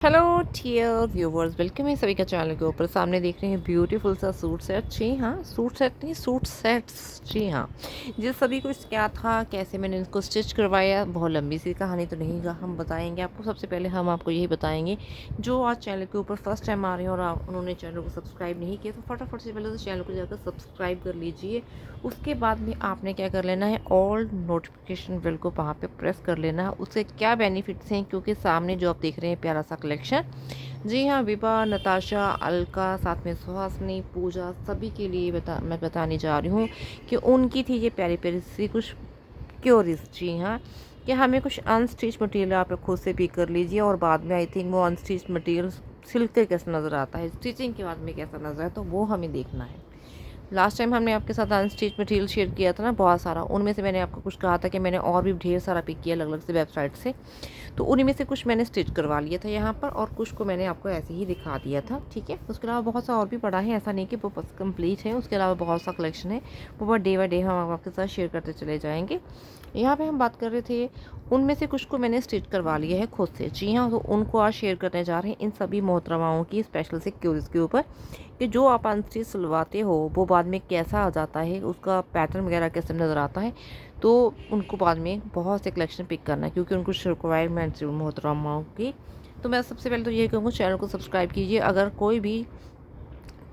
Hello dear viewers, welcome है सभी का चैनल के ऊपर। सामने देख रहे हैं ब्यूटीफुल सा सूट सेट। जी हाँ, सूट सेट नहीं, सूट सेट्स। जी हाँ, जिस सभी कुछ क्या था, कैसे मैंने इनको स्टिच करवाया, बहुत लंबी सी कहानी तो नहीं हम बताएंगे आपको। सबसे पहले हम आपको यही बताएंगे, जो आज चैनल के ऊपर फर्स्ट टाइम आ रहे हैं और उन्होंने चैनल को सब्सक्राइब नहीं किया, तो फटाफट से पहले तो चैनल को जाकर सब्सक्राइब कर लीजिए। उसके बाद में आपने क्या कर लेना है, ऑल नोटिफिकेशन बेल को वहाँ पे प्रेस कर लेना है। उससे क्या बेनिफिट्स हैं, क्योंकि सामने जो आप देख रहे हैं प्यारा सा कलेक्शन, जी हाँ, विभा, नताशा, अलका, साथ में सुहासिनी, पूजा, सभी के लिए मैं बताने जा रही हूँ कि उनकी थी ये प्यारी प्यारी सी कुछ क्योरीज। जी हाँ, कि हमें कुछ अनस्टिच मटेरियल आप खुद से पिक कर लीजिए, और बाद में आई थिंक वो अनस्टिच मटेरियल सिल्क के कैसा नज़र आता है, स्टिचिंग के बाद में कैसा नज़र है, तो वो हमें देखना है। लास्ट टाइम हमने आपके साथ अनस्टिच मटेरियल शेयर किया था ना, बहुत सारा। उनमें से मैंने आपको कुछ कहा था कि मैंने और भी ढेर सारा पिक किया अलग अलग से वेबसाइट से, तो उन्हीं में से कुछ मैंने स्टिच करवा लिया था यहाँ पर, और कुछ को मैंने आपको ऐसे ही दिखा दिया था। ठीक है, उसके अलावा बहुत सा और भी पड़ा है, ऐसा नहीं कि वो बस कंप्लीट है। उसके अलावा बहुत सा कलेक्शन है, वो डे बाई डे हम आपके साथ शेयर करते चले जाएंगे। यहाँ पे हम बात कर रहे थे, उनमें से कुछ को मैंने स्टिच करवा लिया है खुद से। जी हाँ, तो उनको आज शेयर करने जा रहे हैं, इन सभी मोहतरमाओं की स्पेशल से क्यूरीज के ऊपर, कि जो आप अनस्टिच सिलवाते हो वो बाद में कैसा आ जाता है, उसका पैटर्न वगैरह कैसे नज़र आता है। तो उनको बाद में बहुत से कलेक्शन पिक करना है, क्योंकि उनको रिक्वायरमेंट्स मोहतरमाओं की। तो मैं सबसे पहले तो यही कहूँगा, चैनल को सब्सक्राइब कीजिए। अगर कोई भी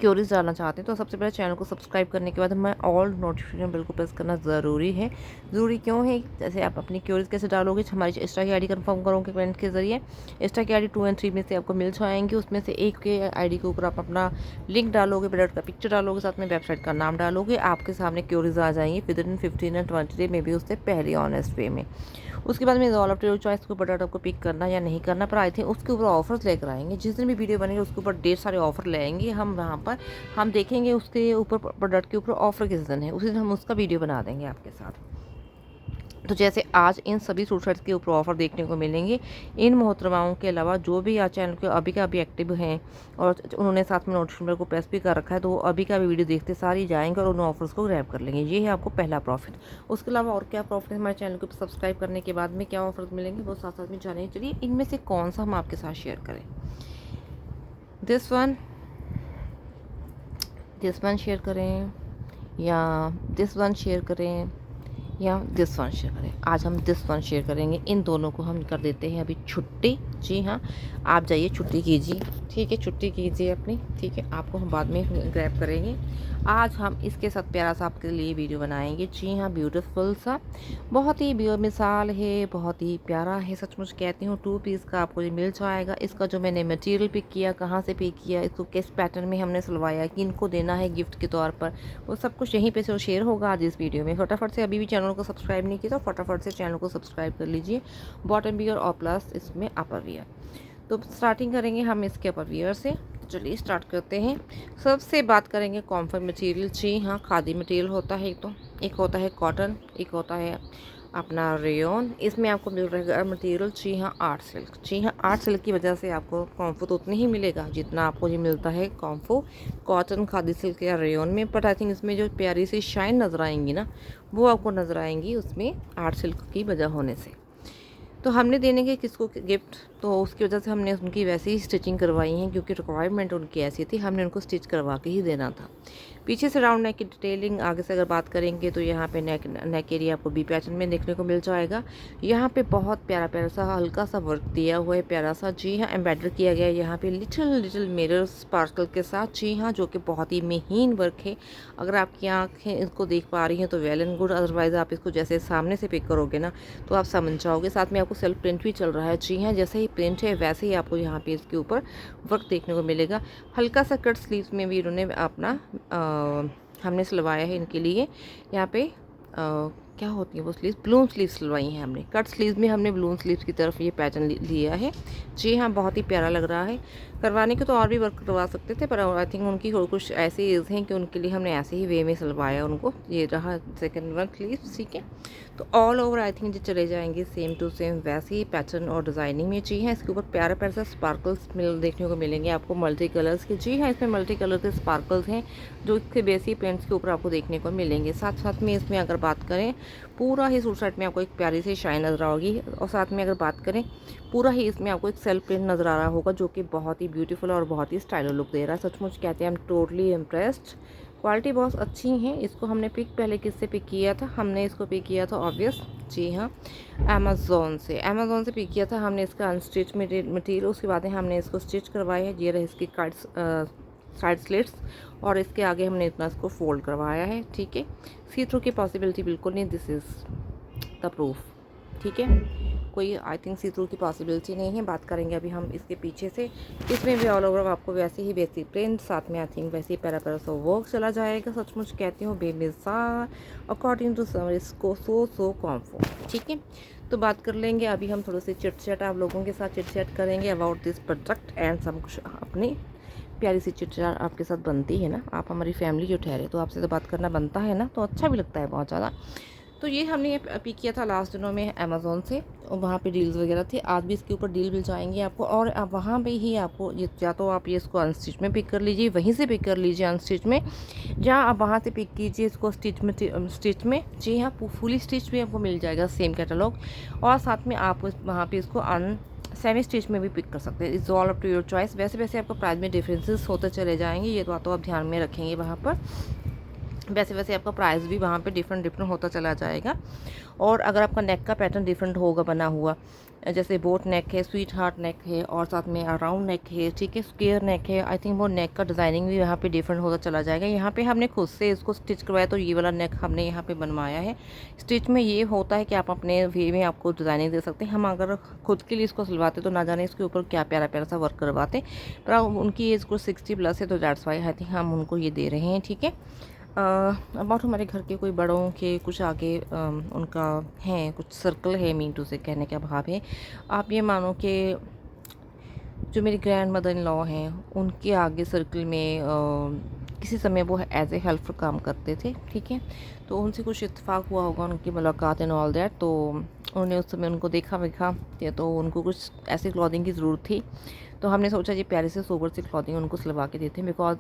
क्यूरीज डालना चाहते हैं तो सबसे पहले चैनल को सब्सक्राइब करने के बाद हमें ऑल नोटिफिकेशन बिल को प्रेस करना ज़रूरी है। ज़रूरी क्यों है, जैसे आप अपनी क्यूरीज कैसे डालोगे, हमारी इंस्टा की आईडी कंफर्म करोगे कमेंट के ज़रिए। इंस्टा की आईडी 2 और 3 में से आपको मिल जाएंगी। उसमें से एक के आईडी के ऊपर आप अपना लिंक डालोगे, प्रोडक्ट का पिक्चर डालोगे, साथ में वेबसाइट का नाम डालोगे, आपके सामने क्यूरीज आ जाएंगी विद इन 15 और 20 डे में भी, उससे पहले ऑनेस्ट वे में। उसके बाद में ऑल ऑफ योर चॉइस के ऊपर आपको पिक करना या नहीं करना, पर आई थिंक उसके ऊपर ऑफर्स लेकर आएंगे। जिस दिन भी वीडियो बनेगी उसके ऊपर ढेर सारे ऑफर ले आएंगे हम वहाँ पर। हम देखेंगे उसके ऊपर, प्रोडक्ट के ऊपर ऑफर किस दिन है, उसी दिन हम उसका वीडियो बना देंगे आपके साथ। तो जैसे आज इन सभी सूट सेट्स के ऊपर ऑफर देखने को मिलेंगे, इन मोहतरमाओं के अलावा जो भी आज चैनल के अभी का अभी एक्टिव हैं और उन्होंने साथ में नोटिफिकेशन को प्रेस भी कर रखा है, तो वो अभी का भी वीडियो देखते सारी जाएंगे और उन ऑफर्स को ग्रैब कर लेंगे। ये है आपको पहला प्रॉफिट। उसके अलावा और क्या प्रॉफिट है, हमारे चैनल को सब्सक्राइब करने के बाद में क्या ऑफर्स मिलेंगे, वो साथ साथ में जानेंगे। चलिए इनमें से कौन सा हम आपके साथ शेयर करें। दिस वन शेयर करें, या दिस वन शेयर करें, या दिस वन शेयर करें। आज हम दिस वन शेयर करेंगे। इन दोनों को हम कर देते हैं अभी छुट्टी। जी हाँ, आप जाइए छुट्टी कीजिए। ठीक है, छुट्टी कीजिए अपनी। ठीक है, आपको हम बाद में ग्रैब करेंगे। आज हम इसके साथ प्यारा सा आपके लिए वीडियो बनाएंगे। जी हाँ, ब्यूटीफुल सा, बहुत ही मिसाल है, बहुत ही प्यारा है। सचमुच कहती हूँ, 2 पीस का आपको ये मिल जाएगा। इसका जो मैंने मटेरियल पिक किया, कहाँ से पिक किया, इसको किस पैटर्न में हमने सिलवाया, कि इनको देना है गिफ्ट के तौर पर, वो सब कुछ यहीं पे से शेयर होगा आज इस वीडियो में। फटाफट से, अभी भी चैनल को सब्सक्राइब नहीं किया तो फटाफट से चैनल को सब्सक्राइब कर लीजिए। बॉटम वियर और प्लस इसमें अपर वियर। तो स्टार्टिंग करेंगे हम इसके अपर वियर से। चलिए स्टार्ट करते हैं। सबसे बात करेंगे कॉम्फर्ट मटेरियल। जी हाँ, खादी मटेरियल होता है एक होता है कॉटन, एक होता है अपना रेयन। इसमें आपको मिल रहेगा मटेरियल, जी हाँ, आर्ट सिल्क। जी हाँ, आर्ट सिल्क की वजह से आपको कॉम्फो तो उतना ही मिलेगा जितना आपको ये मिलता है कॉम्फो कॉटन, खादी सिल्क या रेयन में। बट आई थिंक इसमें जो प्यारी सी शाइन नज़र आएंगी ना, वो आपको नज़र आएंगी उसमें आर्ट सिल्क की वजह होने से। तो हमने देने के किसको गिफ्ट, तो उसकी वजह से हमने उनकी वैसे ही स्टिचिंग करवाई है, क्योंकि रिक्वायरमेंट उनकी ऐसी थी, हमने उनको स्टिच करवा के ही देना था। पीछे से राउंड नेक की डिटेलिंग आगे से अगर बात करेंगे तो यहाँ पे नेक एरिया आपको बी पैटर्न में देखने को मिल जाएगा। यहाँ पे बहुत प्यारा प्यारा सा हल्का सा वर्क दिया हुआ है, प्यारा सा। जी हाँ, एम्ब्रॉयडर किया गया है यहाँ पे लिटिल मिरर स्पार्कल के साथ। जी हाँ, जो कि बहुत ही महीन वर्क है। अगर आपकी आँखें इसको देख पा रही हैं तो वेल एंड गुड, अदरवाइज आप इसको जैसे सामने से पिक करोगे ना तो आप समझ जाओगे। साथ में आपको सेल्फ प्रिंट भी चल रहा है। जी हाँ, जैसे ही प्रिंट है वैसे ही आपको यहाँ पे इसके ऊपर वर्क देखने को मिलेगा। हल्का सा कट स्लीव्स में भी इन्होंने अपना हमने सिलवाया है इनके लिए। यहाँ पे क्या होती है वो स्लीव्स, ब्लून स्लीव्स सिलवाई हैं हमने। कट स्लीव्स में हमने ब्लून स्लीव्स की तरफ ये पैटर्न लिया है। जी हाँ, बहुत ही प्यारा लग रहा है। करवाने को तो और भी वर्क करवा सकते थे, पर आई थिंक उनकी कुछ ऐसी एज हैं कि उनके लिए हमने ऐसे ही वे में सिलवाया उनको। ये रहा सेकंड वन स्लीव्स। ठीक है, तो ऑल ओवर आई थिंक जो चले जाएंगे सेम टू सेम वैसे ही पैटर्न और डिज़ाइनिंग में। जी हाँ, इसके ऊपर प्यारे प्यारे से स्पार्कल्स देखने को मिलेंगे आपको मल्टी कलर्स के। जी हाँ, इसमें मल्टी कलर के स्पार्कल्स हैं जो इसके बेसिक प्रिंट्स के ऊपर आपको देखने को मिलेंगे। साथ साथ में इसमें अगर बात करें पूरा ही सूट सेट में आपको एक प्यारी सी शाइन नज़र आओगी। और साथ में अगर बात करें, पूरा ही इसमें आपको एक सेल्फ प्रिंट नज़र आ रहा होगा, जो कि बहुत ही ब्यूटीफुल और बहुत ही स्टाइलो लुक दे रहा है। सचमुच कहते हैं, I am totally impressed. Quality बहुत अच्छी है। इसको हमने पिक पहले किससे पिक किया था? हमने इसको पिक किया था ऑब्वियस, जी हाँ, अमेज़ोन से पिक किया था हमने इसका अनस्टिच मटेरियल। उसके बाद हमने इसको स्टिच करवाया है। ये रहे इसकी कार्ड्स, साइड स्लिट्स, और इसके आगे हमने इतना इसको फोल्ड करवाया है। ठीक है, सी थ्रू की पॉसिबिलिटी बिल्कुल नहीं, दिस इज़ द प्रूफ। ठीक है, कोई आई थिंक सी थ्रू की पॉसिबिलिटी नहीं है। बात करेंगे अभी हम इसके पीछे से। इसमें भी ऑल ओवर आपको वैसे ही बेसिक प्रिंट, साथ में आई थिंक वैसे ही पैरा पैरा सा वर्क चला जाएगा। सचमुच कहती हूँ बेमिसाल, अकॉर्डिंग टू समर इसको सो कॉम्फर्ट। ठीक है, तो बात कर लेंगे अभी हम थोड़े से चिट चैट आप लोगों के साथ चिट चैट करेंगे अबाउट दिस प्रोडक्ट एंड सब कुछ। अपनी प्यारी सी चिट चैट आपके साथ बनती है ना, आप हमारी फैमिली जो ठहरे, तो आपसे तो बात करना बनता है ना, तो अच्छा भी लगता है बहुत ज़्यादा। तो ये हमने ये पिक किया था लास्ट दिनों में अमेज़ोन से, और वहाँ पे डील्स वगैरह थे। आज भी इसके ऊपर डील मिल जाएंगे आपको, और आप वहाँ पे ही आपको या तो आप ये इसको अनस्टिच में पिक कर लीजिए, वहीं से पिक कर लीजिए अनस्टिच में, या आप वहाँ से पिक कीजिए इसको स्टिच में। जी हाँ, फुली स्टिच भी आपको मिल जाएगा सेम कैटलॉग, और साथ में आप वहाँ पर इसको सेमी स्टिच में भी पिक कर सकते हैं। It's all up to your choice. वैसे वैसे आपको प्राइस में डिफरेंसेस होते चले जाएंगे, ये तो आप ध्यान में रखेंगे वहाँ पर। वैसे वैसे आपका प्राइस भी वहाँ पे डिफरेंट होता चला जाएगा। और अगर आपका नेक का पैटर्न डिफरेंट होगा बना हुआ, जैसे बोट नेक है, स्वीट हार्ट नेक है, और साथ में राउंड नेक है, ठीक है, स्क्वायर नेक है, आई थिंक वो नेक का डिज़ाइनिंग भी यहाँ पे डिफरेंट होता चला जाएगा। यहाँ पे हमने खुद से इसको स्टिच करवाया, तो ये वाला नेक हमने यहाँ पे बनवाया है। स्टिच में ये होता है कि आप अपने वे में आपको डिज़ाइनिंग दे सकते हैं। हम अगर खुद के लिए इसको सिलवाते तो ना जाने इसके ऊपर क्या प्यारा प्यारा सा वर्क करवाते, पर उनकी एज को 60+ है, तो दैट्स वाई आई थिंक हम उनको ये दे रहे हैं। ठीक है, अबाउट हमारे घर के कोई बड़ों के कुछ आगे उनका है, कुछ सर्कल है, मीन टू से कहने का भाव है। आप ये मानो कि जो मेरी ग्रैंड मदर इन लॉ हैं, उनके आगे सर्कल में किसी समय वो एज ए हेल्पर काम करते थे। ठीक है, तो उनसे कुछ इत्तेफाक हुआ होगा, उनकी मुलाकात एंड ऑल दैट, तो उन्होंने उस समय उनको देखा तो उनको कुछ ऐसी क्लॉथिंग की ज़रूरत थी। तो हमने सोचा ये प्यारे से सोबर से क्लॉथिंग उनको सिलवा के देते हैं, because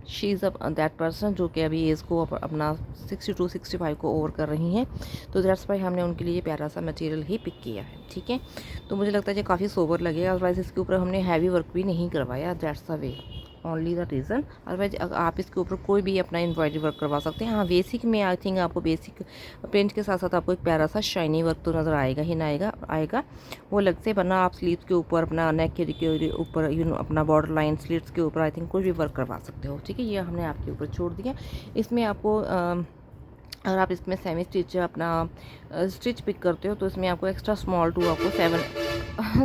she is that person जो कि अभी एज को अपना 62-65 को ओवर कर रही हैं। तो दैट्स वाई हमने उनके लिए प्यारा सा मटेरियल ही पिक किया है। ठीक है, तो मुझे लगता है ये काफ़ी सोबर लगेगा। अदरवाइज़ इसके ऊपर हमने हैवी वर्क भी नहीं करवाया, that's the way, only the reason. Otherwise आप इसके ऊपर कोई भी अपना एम्ब्रॉयडरी वर्क करवा सकते हैं। हाँ, बेसिक में आई थिंक आपको बेसिक प्रिंट के साथ साथ आपको एक प्यारा सा शाइनी वर्क तो नज़र आएगा ही ना, आएगा वो अलग से। वरना आप स्लीव्स के ऊपर, अपना नेक के ऊपर, अपना बॉर्डर लाइन स्लीव्स के ऊपर आई थिंक कोई भी वर्क करवा सकते हो। ठीक है, ये हमने आपके ऊपर छोड़ दिया। इसमें आपको अगर आप इसमें सेमी स्टिच अपना स्टिच पिक करते हो, तो इसमें आपको एक्स्ट्रा स्मॉल टू आपको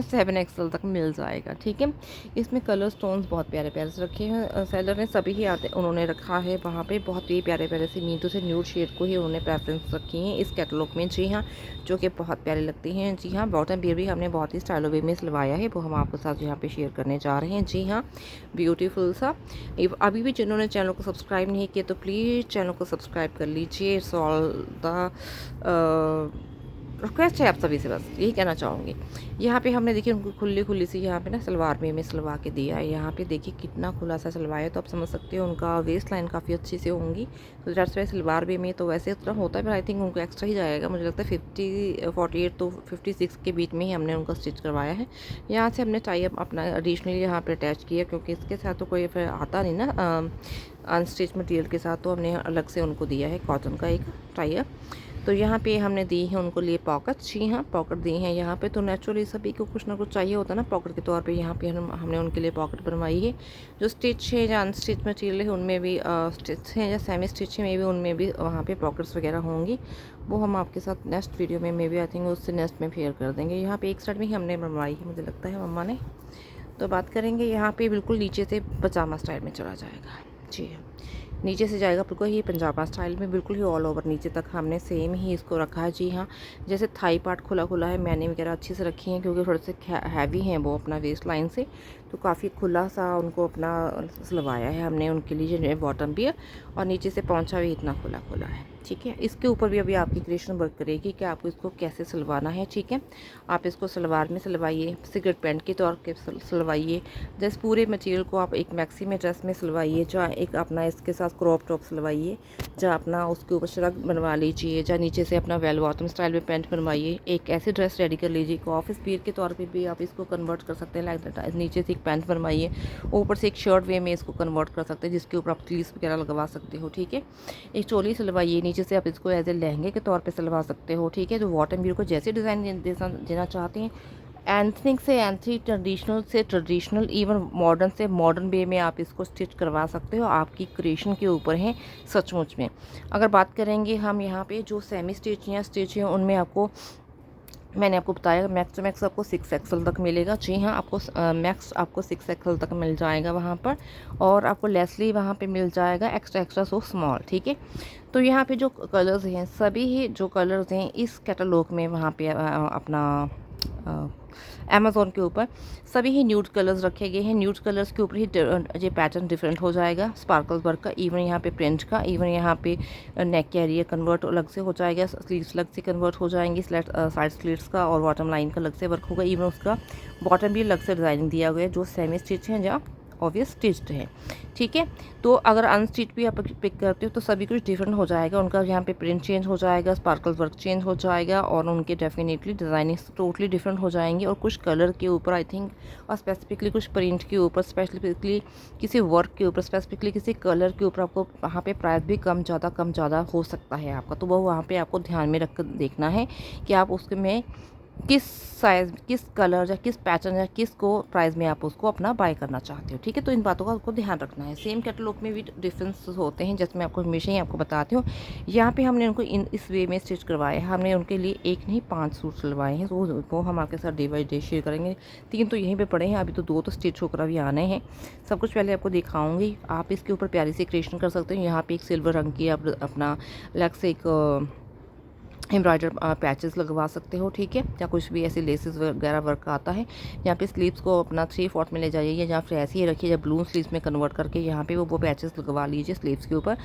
7 XL तक मिल जाएगा। ठीक है, इसमें कलर स्टोन्स बहुत प्यारे प्यारे से रखे हैं। सेलर ने सभी ही आते उन्होंने रखा है वहाँ पे, बहुत ही प्यारे प्यारे से मीटू से न्यूड शेड को ही उन्होंने प्रेफरेंस रखी है इस कैटलॉग में। जी हाँ, जो कि बहुत प्यारे लगती हैं। जी हाँ, बॉटम बियर भी हमने बहुत ही स्टाइलो वे में सिलवाया है, वो हम आपके साथ यहाँ पे शेयर करने जा रहे हैं। जी हाँ, ब्यूटीफुल सा। अभी भी जिन्होंने चैनल को सब्सक्राइब नहीं किया, तो प्लीज़ चैनल को सब्सक्राइब कर लीजिए। इट्स ऑल द रिक्वेस्ट है आप सभी से, बस यही कहना चाहूँगी। यहाँ पे हमने देखिए उनको खुली सी यहाँ पे ना सलवार में सिलवा के दिया है। यहाँ पे देखिए कितना खुला सा सिलवाया, तो आप समझ सकते हो उनका वेस्ट लाइन काफ़ी अच्छी से होंगी। तो दैट्स वाई सलवार में तो वैसे इतना होता है, पर आई थिंक उनको एक्स्ट्रा ही जाएगा। मुझे लगता है 48 तो 56 के बीच में ही हमने उनका स्टिच करवाया है। यहाँ से हमने टाई अप अपना एडिशनली यहाँ पर अटैच किया, क्योंकि इसके साथ तो कोई फिर आता नहीं ना अनस्टिच मटेरियल के साथ, तो हमने अलग से उनको दिया है कॉटन का एक टाई अप। तो यहाँ पे हमने दी है उनको लिए पॉकेट। जी हाँ, पॉकेट दी हैं यहाँ पे। तो नेचुरली सभी को कुछ ना कुछ चाहिए होता है ना पॉकेट के तौर पे। यहाँ पे हमने उनके लिए पॉकेट बनवाई है। जो स्टिच है या अनस्टिच मटेरियल है उनमें भी स्टिच है या सेमी स्टिच है, मे भी उनमें भी वहाँ पे पॉकेट्स वगैरह होंगी। वो हम आपके साथ नेक्स्ट वीडियो में मे भी आई थिंक उससे नेक्स्ट में शेयर कर देंगे। यहाँ पर एक साइड में ही हमने बनवाई है, मुझे लगता है मम्मा ने। तो बात करेंगे यहाँ पर बिल्कुल नीचे से पजामा स्टाइल में चला जाएगा। जी हाँ, नीचे से जाएगा बिल्कुल ही पंजाबा स्टाइल में, बिल्कुल ही ऑल ओवर नीचे तक हमने सेम ही इसको रखा है। जी हाँ, जैसे थाई पार्ट खुला है, मैंने वगैरह अच्छी से रखी हैं, क्योंकि थोड़े से हैवी हैं वो अपना वेस्ट लाइन से, तो काफ़ी खुला सा उनको अपना सिलवाया है हमने उनके लिए जो बॉटम भी है, और नीचे से पहुँचा भी इतना खुला है। ठीक है। इसके ऊपर भी अभी आपकी क्रिएशन वर्क करेगी कि आपको इसको कैसे सिलवाना है। ठीक है, आप इसको सलवार में सिलवाइए, सिगरेट पैंट के तौर पे सिलवाइए, जैसे पूरे मटेरियल को आप एक मैक्सी में ड्रेस में सिलवाइए, जहाँ एक अपना इसके साथ क्रॉप टॉप सिलवाइए, जहाँ अपना उसके ऊपर शर्ट बनवा लीजिए, जहाँ नीचे से अपना वेल बॉटम स्टाइल में पैंट बनवाइए, एक ऐसी ड्रेस रेडी कर लीजिए। ऑफिस वियर के तौर पर भी आप इसको कन्वर्ट कर सकते हैं। लाइक नीचे से एक पैंट बनवाइए, ऊपर से एक शर्ट वे में इसको कन्वर्ट कर सकते हैं, जिसके ऊपर आप स्लीव्स वगैरह लगवा सकते हो। ठीक है, एक चोली सिलवाइए, नीचे से आप इसको एज ए लहंगे के तौर पे सिलवा सकते हो। ठीक है, तो बॉटम व्यू को जैसे डिज़ाइन देना चाहते हैं, एंथनिक से एंथनिक, ट्रेडिशनल से ट्रेडिशनल, इवन मॉडर्न से मॉडर्न वे में आप इसको स्टिच करवा सकते हो। आपकी क्रिएशन के ऊपर है सचमुच में। अगर बात करेंगे हम यहाँ पे जो सेमी स्टिच हैं उनमें आपको मैंने आपको बताया मैक्स टू मैक्स आपको 6 एक्सल तक मिलेगा। जी हाँ, आपको मैक्स आपको 6 एक्सल तक मिल जाएगा वहाँ पर, और आपको लेसली वहाँ पे मिल जाएगा एक्स्ट्रा सो स्मॉल। ठीक है, तो यहाँ पे जो कलर्स हैं, सभी ही जो कलर्स हैं इस कैटलॉग में वहाँ पे अपना अमेज़ॉन के ऊपर सभी ही न्यूड कलर्स रखे गए हैं। न्यूड कलर्स के ऊपर ही ये पैटर्न डिफरेंट हो जाएगा, स्पार्कल वर्क का, इवन यहाँ पे प्रिंट का, इवन यहाँ पे नेक के एरिया कन्वर्ट अलग से हो जाएगा, स्लीव्स अलग से कन्वर्ट हो जाएंगी, साइड स्लीव्स का और बॉटम लाइन का अलग से वर्क होगा, इवन उसका बॉटम भी अलग से डिज़ाइनिंग दिया गया है, जो सेमी स्टिच है जहाँ ऑब्वियस स्टिच्ड है। ठीक है, तो अगर अनस्टिच भी आप पिक करते हो तो सभी कुछ डिफरेंट हो जाएगा, उनका यहाँ पे प्रिंट चेंज हो जाएगा, स्पार्कल वर्क चेंज हो जाएगा, और उनके डेफिनेटली डिज़ाइनिंग टोटली डिफरेंट हो जाएंगे। और कुछ कलर के ऊपर आई थिंक, और स्पेसिफिकली कुछ प्रिंट के ऊपर, स्पेसिफिकली किसी वर्क के ऊपर, स्पेसिफिकली किसी कलर के ऊपर आपको वहाँ पे प्राइस भी कम ज़्यादा हो सकता है आपका। तो वो वहाँ पर आपको ध्यान में रख कर देखना है कि आप उसमें किस साइज़, किस कलर या किस पैटर्न या किस को प्राइस में आप उसको अपना बाय करना चाहते हो। ठीक है, तो इन बातों का आपको ध्यान रखना है। सेम कैटलॉग में भी डिफरेंस होते हैं, जैसे मैं आपको हमेशा ही आपको बताती हूँ। यहाँ पे हमने उनको इस वे में स्टिच करवाया है, हमने उनके लिए एक नहीं 5 सूट सिलवाए हैं, तो वो हम आपके साथ डे बाई डे शेयर करेंगे। 3 तो यहीं पर पड़े हैं, अभी तो 2 तो स्टिच होकर अभी आने हैं। सब कुछ पहले आपको दिखाऊँगी। आप इसके ऊपर प्यारी से क्रिएशन कर सकते हो। यहाँ पर एक सिल्वर रंग की आप अपना अलग से एक एम्ब्रॉयडर पैचेस लगवा सकते हो। ठीक है, या कुछ भी ऐसे लेसेस वगैरह वर्क आता है। यहाँ पे स्लीव्स को अपना 3/4 में ले जाइए, या जहाँ फिर ऐसे ही रखिए, या ब्लू स्लीव्स में कन्वर्ट करके यहाँ पे वो पैचेस लगवा लीजिए स्लीव्स के ऊपर।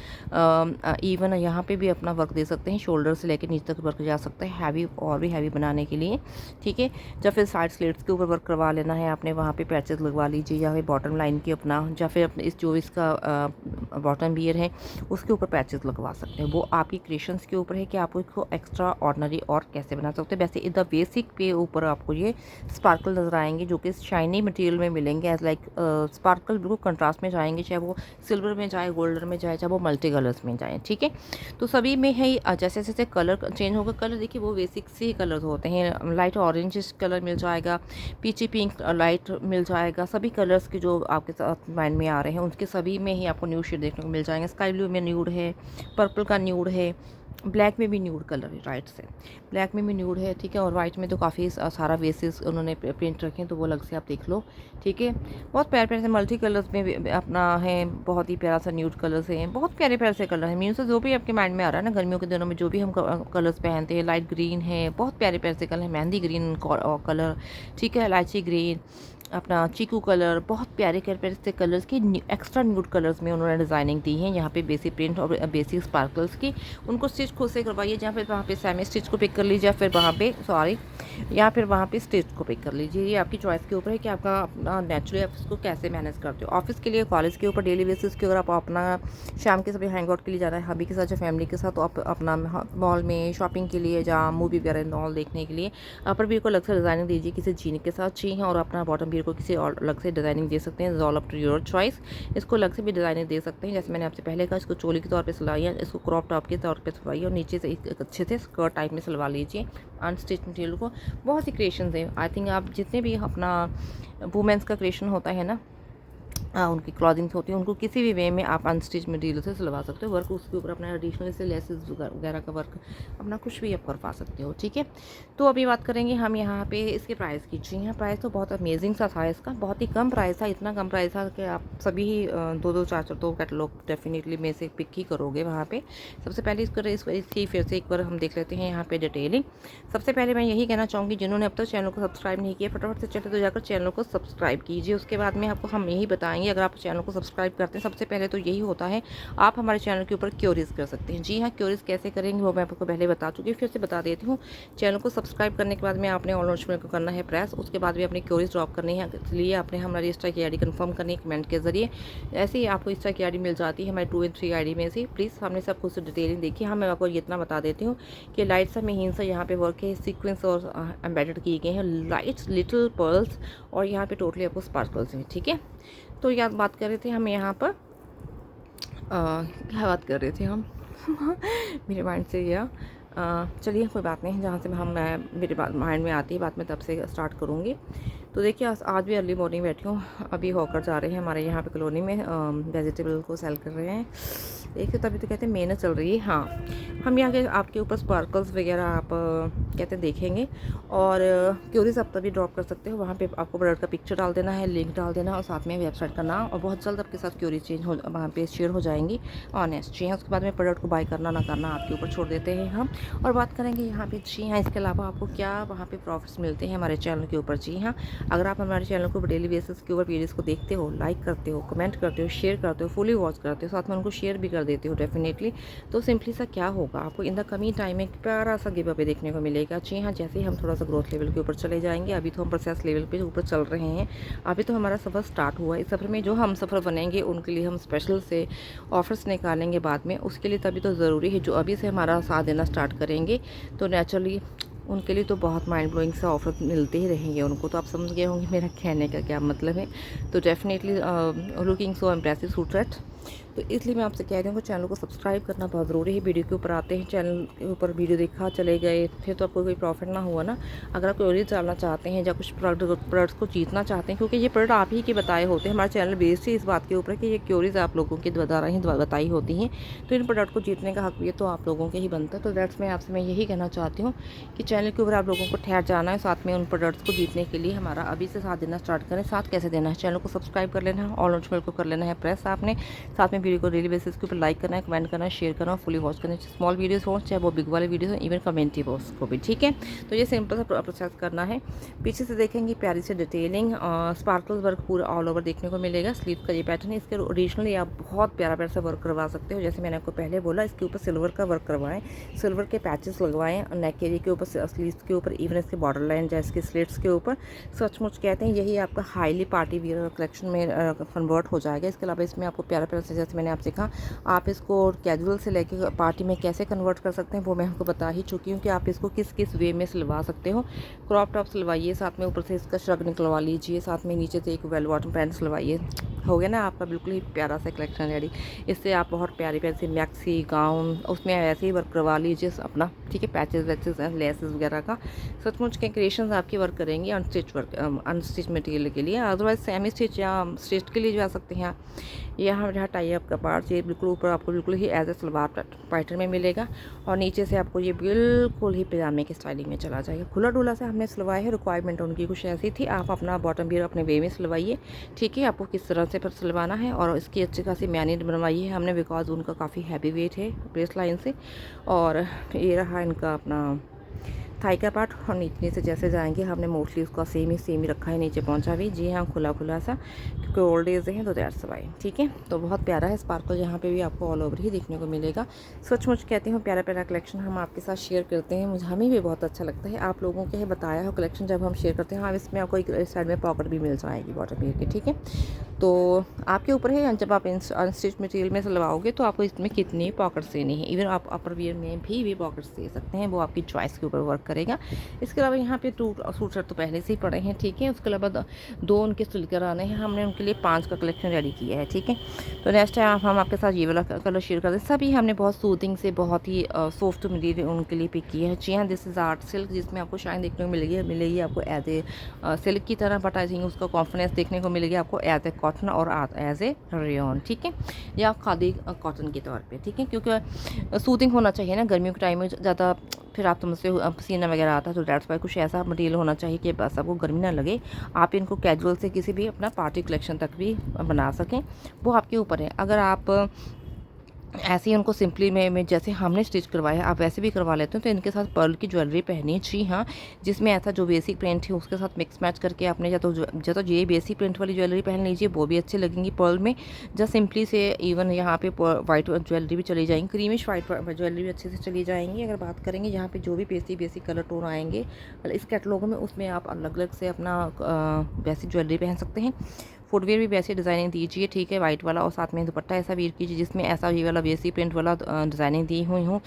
इवन यहाँ पे भी अपना वर्क दे सकते हैं, शोल्डर से लेकर नीचे तक वर्क जा सकता है, हैवी और भी हैवी बनाने के लिए। ठीक है, या फिर साइड स्लीव्स के ऊपर वर्क करवा लेना है आपने, वहाँ पर पैचेस लगवा लीजिए, या फिर बॉटम लाइन की अपना, या फिर अपने इस जो इसका बॉटम वियर है उसके ऊपर पैचेस लगवा सकते हैं। वो आपकी क्रिएशंस के ऊपर है कि आप इसको एक्स्ट्रा ऑर्डिनरी और कैसे बना सकते हैं। वैसे द बेसिक पे ऊपर आपको ये स्पार्कल नज़र आएंगे, जो कि शाइनी मटेरियल में मिलेंगे, एज लाइक स्पार्कल बिल्कुल कंट्रास्ट में जाएंगे, चाहे वो सिल्वर में जाए, गोल्डन में जाए, चाहे वो मल्टी कलर्स में जाए। ठीक है, तो सभी में है जैसे जैसे कलर चेंज होगा, कलर देखिए वो बेसिक से ही कलर होते हैं। लाइट ऑरेंज कलर मिल जाएगा, पीची पिंक लाइट मिल जाएगा, सभी कलर्स के जो आपके साथ माइंड में आ रहे हैं उनके सभी में ही आपको न्यूड शेड देखने को मिल जाएंगे। स्काई ब्लू में न्यूड है, पर्पल का न्यूड है, ब्लैक में भी न्यूड कलर है, राइट से ब्लैक में भी न्यूड है। ठीक है, और वाइट में तो काफ़ी सारा बेसिस उन्होंने प्रिंट रखे हैं, तो वो अलग से आप देख लो। ठीक है, बहुत प्यारे प्यारे से मल्टी कलर्स में भी अपना है, बहुत ही प्यारा सा न्यूड कलर्स हैं, बहुत प्यारे प्यारे से कलर हैं। मीन्स जो भी आपके माइंड में आ रहा है ना, गर्मियों के दिनों में जो भी हम कलर्स पहनते हैं, लाइट ग्रीन है, बहुत प्यारे प्यारे से कलर है, मेहंदी ग्रीन कलर, ठीक है, इलायची ग्रीन, अपना चीकू कलर, बहुत प्यारे प्यारे से कलर्स की एक्स्ट्रा न्यूड कलर्स में उन्होंने डिज़ाइनिंग दी है। यहाँ पे बेसिक प्रिंट और बेसिक स्पार्कल्स की, उनको स्टिच खुद से करवाइए, जहाँ फिर वहाँ पे सेमी स्टिच को पिक कर लीजिए, या फिर वहाँ पे या फिर वहाँ पे स्टिच को पिक कर लीजिए। ये आपकी चॉइस के ऊपर है कि आपका अपना नेचुरली आप इसको कैसे मैनेज करते हो। ऑफिस के लिए, कॉलेज के ऊपर, डेली बेसिस के, अगर आप अपना शाम के सभी हैंग आउट के लिए जाना है हबी के साथ या फैमिली के साथ, तो आप अपना मॉल में शॉपिंग के लिए, जहाँ मूवी वगैरह मॉल देखने के लिए, अपर बियर को अलग से डिज़ाइनिंग दीजिए किसी जीन के साथ। जी हाँ, और अपना बॉटम बियर को किसी और अलग से डिज़ाइनिंग दे सकते हैं, all up to your choice. इसको अलग से भी डिज़ाइनिंग दे सकते हैं, जैसे मैंने आपसे पहले कहा, इसको चोली के तौर पे सिलवाइए, इसको क्रॉप टॉप के तौर पे सिलवाइए, और नीचे से एक अच्छे से स्कर्ट टाइप में सिलवा लीजिए अनस्टिच मटेरियल को। बहुत सी क्रिएशंस हैं, आई थिंक आप जितने भी अपना वुमेंस का क्रिएशन होता है ना, उनकी क्लॉथिंग्स होती है, उनको किसी भी वे में आप अनस्टिच मटेरियल से सिलवा सकते हो। वर्क उसके ऊपर अपना एडिशनल से लेसेस वगैरह का वर्क अपना कुछ भी आप करवा सकते हो। ठीक है, तो अभी बात करेंगे हम यहाँ पे इसके प्राइस की। जी हाँ, प्राइस तो बहुत अमेजिंग सा था इसका, बहुत ही कम प्राइस था, इतना कम प्राइस था कि आप सभी ही 2-2 4-4 2 कैटलॉग डेफिनेटली में से पिक ही करोगे वहाँ पर। सबसे पहले इसकी फिर से एक बार हम देख लेते हैं यहाँ पर डिटेलिंग। सबसे पहले मैं यही कहना चाहूँगी, जिन्होंने अब तक चैनल को सब्सक्राइब नहीं किया, फटाफट से चले तो जाकर चैनल को सब्सक्राइब कीजिए। उसके बाद में आपको हम यही बताएंगे बताएंगे। अगर आप चैनल को सब्सक्राइब करते हैं सबसे पहले तो यही होता है, आप हमारे चैनल के ऊपर क्यूरीज कर सकते हैं। जी हाँ, क्यूरीज कैसे करेंगे वो मैं आपको पहले बता चुकी हूँ, फिर से बता देती हूँ। चैनल को सब्सक्राइब करने के बाद में आपने ऑल नोटिफिकेशन को करना है प्रेस, उसके बाद भी अपनी क्यूरीज ड्रॉप करनी है, इसलिए आपने हमारी इंस्टा की आईडी कंफर्म करनी है कमेंट के जरिए। ऐसे ही आपको इंस्टा की आईडी मिल जाती है हमारी 2 और 3 आईडी में से। प्लीज़ हमने सब कुछ डिटेलिंग देखी। हाँ, मैं आपको इतना बता देती हूँ कि लाइट सा महीन सा यहाँ पे वर्क है, सीक्वेंस और एम्बेडेड किए गए हैं लाइट्स लिटिल पर्ल्स, और यहाँ पे टोटली आपको स्पार्कल्स हैं। ठीक है, तो याद बात कर रहे थे हम यहाँ पर क्या बात कर रहे थे हम मेरे माइंड से गया। चलिए कोई बात नहीं, जहाँ से मेरे माइंड में आती है बात मैं तब से स्टार्ट करूँगी। तो देखिए आज भी अर्ली मॉर्निंग बैठी हूँ, अभी हॉकर जा रहे हैं हमारे यहाँ पे कॉलोनी में, वेजिटेबल को सेल कर रहे हैं। देखिए तभी तो कहते हैं मेहनत चल रही है। हाँ, हम यहाँ के आपके ऊपर स्पार्कल्स वगैरह आप कहते हैं देखेंगे, और क्यूरीज आप तभी ड्रॉप कर सकते हो। वहाँ पे आपको प्रोडक्ट का पिक्चर डाल देना है, लिंक डाल देना, और साथ में वेबसाइट का नाम, और बहुत जल्द आपके साथ क्यूरीज चेंज हो वहाँ पे शेयर हो जाएंगी ऑनेस्ट। जी हाँ, उसके बाद में प्रोडक्ट को बाय करना ना करना आपके ऊपर छोड़ देते हैं हम। और बात करेंगे यहाँ पे, जी हाँ, इसके अलावा आपको क्या वहाँ पे प्रॉफिट्स मिलते हैं हमारे चैनल के ऊपर। जी हाँ, अगर आप हमारे चैनल को डेली बेसिस के ऊपर वीडियोज़ को देखते हो, लाइक करते हो, कमेंट करते हो, शेयर करते हो, फुली वॉच करते हो, साथ में उनको शेयर भी कर देते हो डेफिनेटली, तो सिंपली सा क्या होगा, आपको इन द कमिंग टाइम में प्यारा सा गिव अवे देखने को मिलेगा। जी हाँ, जैसे ही हम थोड़ा सा ग्रोथ लेवल के ऊपर चले जाएंगे, अभी तो हम प्रोसेस लेवल पे ऊपर चल रहे हैं, अभी तो हमारा सफ़र स्टार्ट हुआ है। इस सफ़र में जो हम सफ़र बनेंगे उनके लिए हम स्पेशल से ऑफर्स निकालेंगे बाद में, उसके लिए तभी तो ज़रूरी है जो अभी से हमारा साथ देना स्टार्ट करेंगे, तो नेचुरली उनके लिए तो बहुत माइंड ब्लोइंग से ऑफर मिलते ही रहेंगे उनको। तो आप समझ गए होंगे मेरा कहने का क्या मतलब है। तो definitely looking so impressive suit set, तो इसलिए मैं आपसे कह रही हूँ कि चैनल को सब्सक्राइब करना बहुत ज़रूरी है। वीडियो के ऊपर आते हैं, चैनल के ऊपर वीडियो देखा चले गए, फिर तो आपको कोई प्रॉफिट ना हुआ ना। अगर आप क्यूरीज डालना चाहते हैं या कुछ प्रोडक्ट्स को जीतना चाहते हैं, क्योंकि ये प्रोडक्ट आप ही के बताए होते हैं, हमारा चैनल बेस्ड ही इस बात के ऊपर कि ये क्यूरीज आप लोगों के द्वारा ही बताई होती हैं, तो इन प्रोडक्ट को जीतने का हक भी तो आप लोगों के ही बनता है। तो दैट्स मैं आपसे यही कहना चाहती हूँ कि चैनल के ऊपर आप लोगों को ठहर जाना है, साथ में उन प्रोडक्ट्स को जीतने के लिए हमारा अभी से साथ देना स्टार्ट करें। साथ कैसे देना है, चैनल को सब्सक्राइब कर लेना है, ऑल नोटिफिकेशन को कर लेना है प्रेस आपने, साथ में वीडियो को डेली बेसिस के ऊपर लाइक करना है, कमेंट करना है, शेयर करना, फुली वॉच करना है, स्मॉल वीडियोस हो चाहे वो बिग वाले वीडियोस हो, इवन कमेंटी बॉक्स को भी। ठीक है, तो ये सिंपल सा प्रोसेस करना है। पीछे से देखेंगे प्यारी से डिटेलिंग स्पार्कल वर्क पूरा ऑल ओवर देखने को मिलेगा। स्लीव का ये पैटर्न है, इसके ओरिजिनली आप बहुत प्यारा प्यारा सा वर्क करवा सकते हो। जैसे मैंने आपको पहले बोला, इसके ऊपर सिल्वर का वर्क करवाएं, सिल्वर के पैचेस लगवाएं नेक एरिया के ऊपर, स्लीव्स के ऊपर, इवन इसके बॉर्डर लाइन जैसे कि स्लिट्स के ऊपर। सचमुच कहते हैं यही आपका हाईली पार्टी वियर कलेक्शन में कन्वर्ट हो जाएगा। इसके अलावा इसमें आपको प्यारा प्यारा से, जैसे मैंने आपसे कहा, आप इसको कैजुअल से लेके पार्टी में कैसे कन्वर्ट कर सकते हैं वो मैं आपको बता ही चुकी हूँ कि आप इसको किस किस वे में सिलवा सकते हो। क्रॉप टॉप सिलवाइए, साथ में ऊपर से इसका श्रग निकलवा लीजिए, साथ में नीचे से एक वेल बॉटम पैंट सिलवाइए, हो गया ना आपका बिल्कुल ही प्यारा सा कलेक्शन रेडी। इससे आप बहुत प्यारी प्यारी सी मैक्सी गाउन उसमें ऐसे ही वर्क करवा लीजिए अपना। ठीक है, पैचेस वैचेस लेसेस वगैरह का सचमुच के क्रिएशन आपकी वर्क करेंगी अनस्टिच वर्क, अनस्टिच मटेरियल के लिए। अदरवाइज सेमी स्टिच या स्टिच के लिए जा सकते हैं। यहाँ जहाँ टाई अप का पार्ट ये बिल्कुल ऊपर आपको बिल्कुल ही एज ए सलवार पैटर्न में मिलेगा, और नीचे से आपको ये बिल्कुल ही पजामे की स्टाइलिंग में चला जाएगा। खुला डुला से हमने सिलवाया है, रिक्वायरमेंट उनकी कुछ ऐसी थी। आप अपना बॉटम भी अपने वे में सिलवाइए। ठीक है, आपको किस तरह से पर सिलवाना है, और इसकी अच्छी खासी मैनेज बनवाई है हमने, बिकॉज उनका काफ़ी हैवी वेट है ब्रेस्ट लाइन से। और ये रहा इनका अपना थाई का पार्ट, और नीचे से जैसे जाएंगे हमने मोस्टली उसका सेम ही रखा है, नीचे पहुंचा भी। जी हाँ, खुला खुला सा, क्योंकि ओल्ड एज है तो दैट्स वाई। ठीक है, तो बहुत प्यारा है स्पार्कल, यहाँ पे भी आपको ऑल ओवर ही देखने को मिलेगा। सचमुच कहती हूँ प्यारा प्यारा कलेक्शन हम आपके साथ शेयर करते हैं, हमें भी बहुत अच्छा लगता है। आप लोगों के बताया हो कलेक्शन जब हम शेयर करते हैं। हाँ, इसमें आपको एक साइड में पॉकेट भी मिल जाएगी बॉटम एयर की। ठीक है, तो आपके ऊपर है, जब आप अनस्टिच मटेरियल में सिलवाओगे तो आपको इसमें कितनी पॉकेट्स देनी है। इवन आप अपर वियर में भी पॉकेट्स दे सकते हैं, वो आपकी चॉइस के ऊपर वर्क करेगा। इसके अलावा यहाँ पे 2 सूट सेट तो पहले से ही पड़े हैं। ठीक है, उसके अलावा 2 उनके सिलकर आने हैं, हमने उनके लिए 5 का कलेक्शन रेडी किया है। ठीक है, तो नेक्स्ट टाइम हम आपके साथ ये वाला कलर शेयर कर दें। सभी हमने बहुत सूदिंग से बहुत ही सॉफ्ट मटेरियल उनके लिए पिक किया है। जी हाँ, दिस इज़ आर्ट सिल्क, जिसमें आपको शाइन देखने को मिलेगी आपको एज ए सिल्क की तरह, बट आई थिंक उसका कॉन्फिडेंस देखने को मिलेगी आपको एज ए कॉटन और एज ए रेयन। ठीक है, या खादी कॉटन के तौर पे। ठीक है, क्योंकि सूदिंग होना चाहिए ना, गर्मियों के टाइम में ज़्यादा फिर आप तुमसे पसीना वगैरह आता है, तो डेट्स वाई कुछ ऐसा मटेरियल होना चाहिए कि बस आपको गर्मी ना लगे, आप इनको कैजुअल से किसी भी अपना पार्टी कलेक्शन तक भी बना सकें, वो आपके ऊपर है। अगर आप ऐसे ही उनको सिंपली में जैसे हमने स्टिच करवाया आप वैसे भी करवा लेते हो। तो इनके साथ पर्ल की ज्वेलरी पहनी, जी हाँ, जिसमें ऐसा जो बेसिक प्रिंट है उसके साथ मिक्स मैच करके आपने या तो ये बेसिक प्रिंट वाली ज्वेलरी पहन लीजिए, वो भी अच्छी लगेंगी पर्ल में। जस्ट सिंपली से इवन यहाँ पे वाइट ज्वेलरी भी चली जाएंगी, क्रीमिश वाइट ज्वेलरी भी अच्छे से चली जाएंगी। अगर बात करेंगे यहाँ पे जो भी बेसिक कलर टोन आएंगे इस कैटलॉग में, उसमें आप अलग अलग से अपना बेसिक ज्वेलरी पहन सकते हैं। फुटवेयर भी वैसे डिज़ाइनिंग दीजिए, ठीक है, वाइट वाला, और साथ में दुपट्टा ऐसा वेयर कीजिए जिसमें ऐसा ये वाला बेसिक प्रिंट वाला डिज़ाइनिंग दी हुई हूँ।